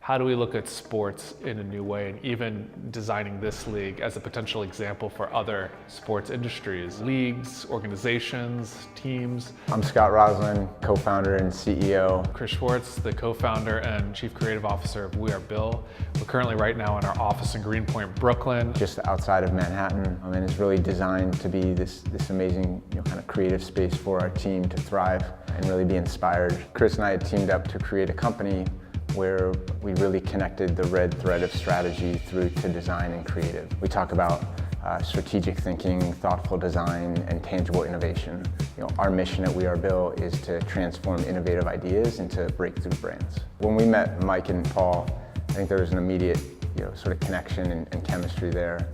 how do we look at sports in a new way, and even designing this league as a potential example for other sports industries, leagues, organizations, teams. I'm Scott Roslin, co-founder and CEO. Chris Schwartz, the co-founder and chief creative officer of We Are Bill. We're currently right now in our office in Greenpoint, Brooklyn. Just outside of Manhattan, and it's really designed to be this amazing kind of creative space for our team to thrive and really be inspired. Chris and I had teamed up to create a company where we really connected the red thread of strategy through to design and creative. We talk about strategic thinking, thoughtful design, and tangible innovation. Our mission at We Are Bill is to transform innovative ideas into breakthrough brands. When we met Mike and Paul, I think there was an immediate sort of connection and chemistry there.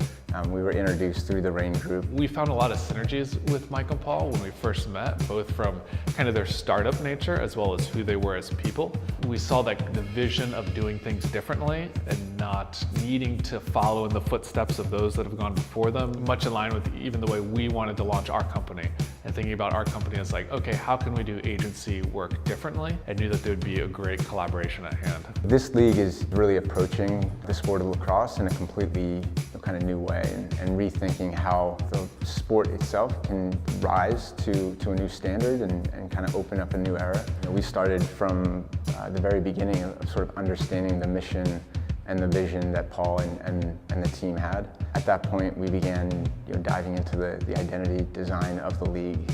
We were introduced through the Rain Group. We found a lot of synergies with Mike and Paul when we first met, both from kind of their startup nature as well as who they were as people. We saw that the vision of doing things differently and not needing to follow in the footsteps of those that have gone before them, much in line with even the way we wanted to launch our company. And thinking about our company as like, okay, how can we do agency work differently? I knew that there would be a great collaboration at hand. This league is really approaching the sport of lacrosse in a completely kind of new way and rethinking how the sport itself can rise to a new standard and kind of open up a new era. We started from the very beginning of sort of understanding the mission and the vision that Paul and the team had. At that point, we began diving into the identity design of the league.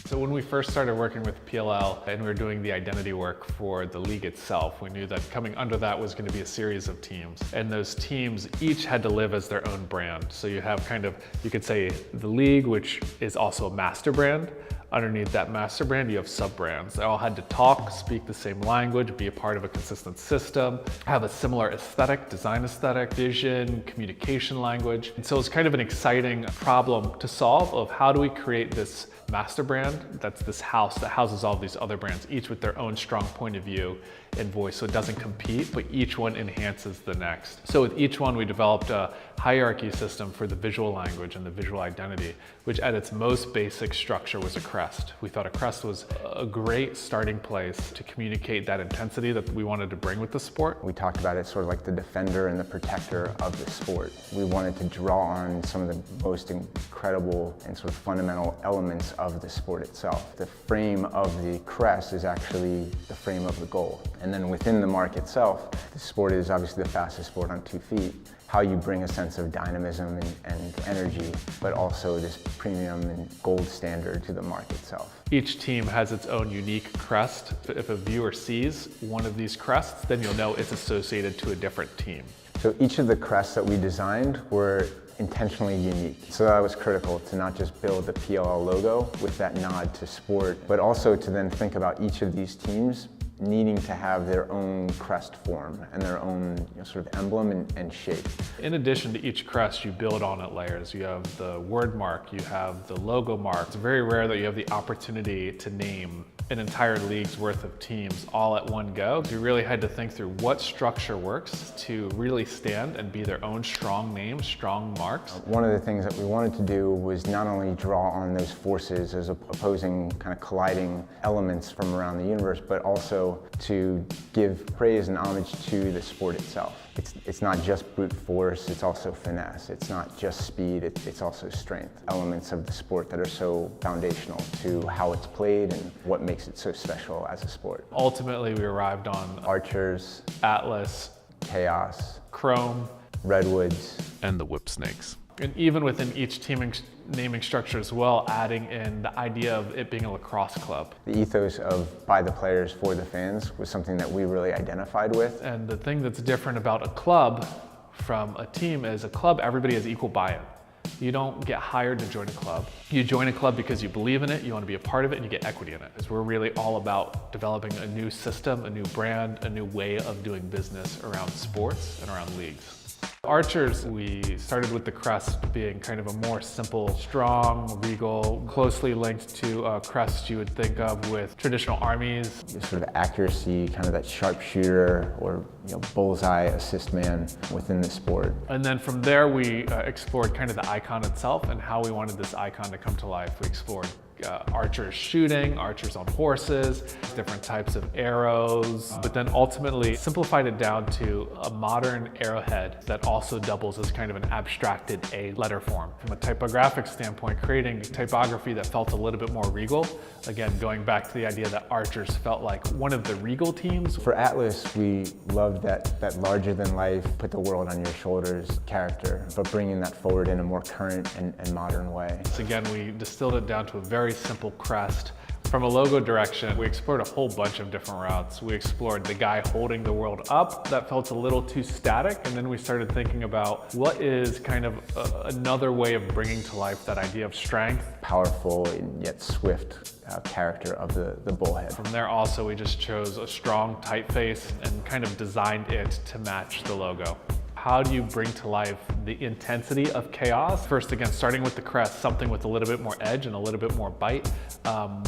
So when we first started working with PLL and we were doing the identity work for the league itself, we knew that coming under that was going to be a series of teams. And those teams each had to live as their own brand. So you have kind of, you could say the league, which is also a master brand. Underneath that master brand, you have sub-brands. They all had to talk, speak the same language, be a part of a consistent system, have a similar aesthetic, design aesthetic, vision, communication language. And so it's kind of an exciting problem to solve of how do we create this master brand that's this house that houses all these other brands, each with their own strong point of view and voice, so it doesn't compete, but each one enhances the next. So with each one, we developed a hierarchy system for the visual language and the visual identity, which at its most basic structure was a crest. We thought a crest was a great starting place to communicate that intensity that we wanted to bring with the sport. We talked about it sort of like the defender and the protector of the sport. We wanted to draw on some of the most incredible and sort of fundamental elements of the sport itself. The frame of the crest is actually the frame of the goal. And then within the mark itself, the sport is obviously the fastest sport on 2 feet. How you bring a sense of dynamism and energy, but also this premium and gold standard to the mark itself. Each team has its own unique crest. If a viewer sees one of these crests, then you'll know it's associated to a different team. So each of the crests that we designed were intentionally unique. So that was critical to not just build the PLL logo with that nod to sport, but also to then think about each of these teams needing to have their own crest form and their own sort of emblem and shape. In addition to each crest, you build on it layers. You have the word mark, you have the logo mark. It's very rare that you have the opportunity to name an entire league's worth of teams all at one go. You really had to think through what structure works to really stand and be their own strong names, strong marks. One of the things that we wanted to do was not only draw on those forces as opposing kind of colliding elements from around the universe, but also to give praise and homage to the sport itself. It's not just brute force, it's also finesse. It's not just speed, it's also strength. Elements of the sport that are so foundational to how it's played and what makes it so special as a sport. Ultimately, we arrived on Archers, Atlas, Chaos, Chrome, Redwoods, and the Whip Snakes. And even within each teaming naming structure as well, adding in the idea of it being a lacrosse club. The ethos of by the players, for the fans was something that we really identified with. And the thing that's different about a club from a team is a club, everybody has equal buy-in. You don't get hired to join a club. You join a club because you believe in it, you want to be a part of it, and you get equity in it. Because we're really all about developing a new system, a new brand, a new way of doing business around sports and around leagues. Archers, we started with the crest being kind of a more simple, strong, regal, closely linked to a crest you would think of with traditional armies. Sort of accuracy, kind of that sharpshooter or bullseye assist man within the sport. And then from there we explored kind of the icon itself and how we wanted this icon to come to life. We explored archers shooting, archers on horses, different types of arrows, but then ultimately simplified it down to a modern arrowhead that also doubles as kind of an abstracted A letter form. From a typographic standpoint, creating typography that felt a little bit more regal. Again, going back to the idea that archers felt like one of the regal teams. For Atlas, we loved that larger than life, put the world on your shoulders character, but bringing that forward in a more current and modern way. So again, we distilled it down to a very simple crest. From a logo direction, we explored a whole bunch of different routes. We explored the guy holding the world up. That felt a little too static. And then we started thinking about what is kind of another way of bringing to life that idea of strength. Powerful and yet swift character of the bullhead. From there also, we just chose a strong typeface and kind of designed it to match the logo. How do you bring to life the intensity of chaos? First, again, starting with the crest, something with a little bit more edge and a little bit more bite,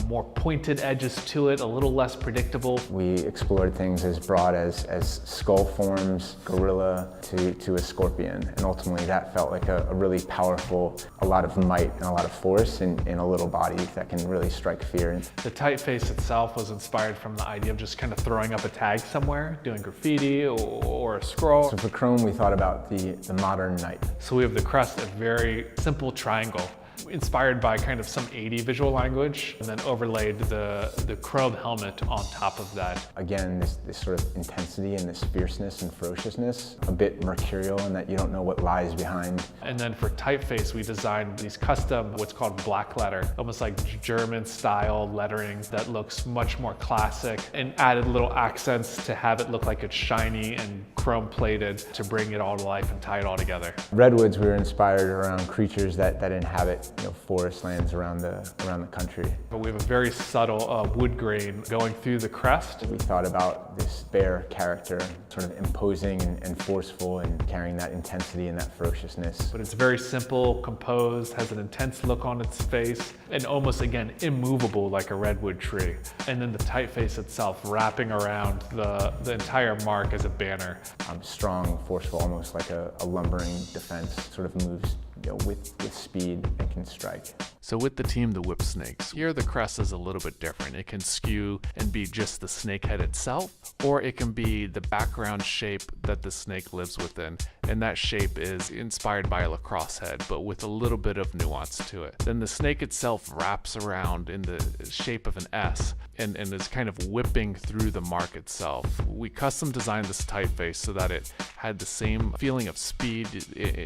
more pointed edges to it, a little less predictable. We explored things as broad as skull forms, gorilla to a scorpion, and ultimately that felt like a really powerful, a lot of might and a lot of force in a little body that can really strike fear. The typeface itself was inspired from the idea of just kind of throwing up a tag somewhere, doing graffiti or a scroll. So for Chrome, we thought about the modern knight. So we have the crest, a very simple triangle, inspired by kind of some 80 visual language, and then overlaid the chrome helmet on top of that. Again, this sort of intensity and this fierceness and ferociousness, a bit mercurial in that you don't know what lies behind. And then for typeface, we designed these custom, what's called black letter, almost like German style lettering that looks much more classic, and added little accents to have it look like it's shiny and chrome plated to bring it all to life and tie it all together. Redwoods, we were inspired around creatures that inhabit forest lands around the country. But we have a very subtle wood grain going through the crest. We thought about this bear character, sort of imposing and forceful and carrying that intensity and that ferociousness. But it's very simple, composed, has an intense look on its face, and almost, again, immovable like a redwood tree. And then the typeface itself wrapping around the entire mark as a banner. Strong, forceful, almost like a lumbering defense, sort of moves with speed and can strike. So with the team, the Whip Snakes, here the crest is a little bit different. It can skew and be just the snake head itself, or it can be the background shape that the snake lives within. And that shape is inspired by a lacrosse head, but with a little bit of nuance to it. Then the snake itself wraps around in the shape of an S and is kind of whipping through the mark itself. We custom designed this typeface so that it had the same feeling of speed.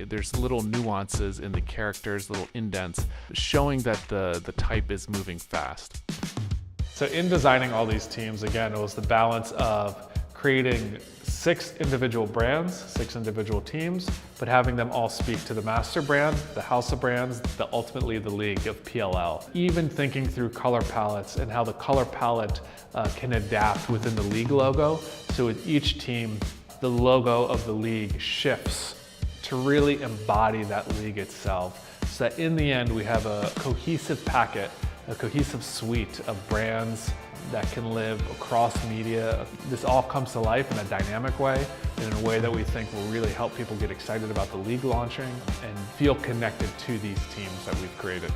There's little nuances in the characters, little indents, showing that the type is moving fast. So in designing all these teams, again, it was the balance of creating 6 individual brands, 6 individual teams, but having them all speak to the master brand, the house of brands, ultimately the league of PLL. Even thinking through color palettes and how the color palette can adapt within the league logo. So with each team, the logo of the league shifts to really embody that league itself. So that in the end, we have a cohesive packet, a cohesive suite of brands that can live across media. This all comes to life in a dynamic way, and in a way that we think will really help people get excited about the league launching and feel connected to these teams that we've created.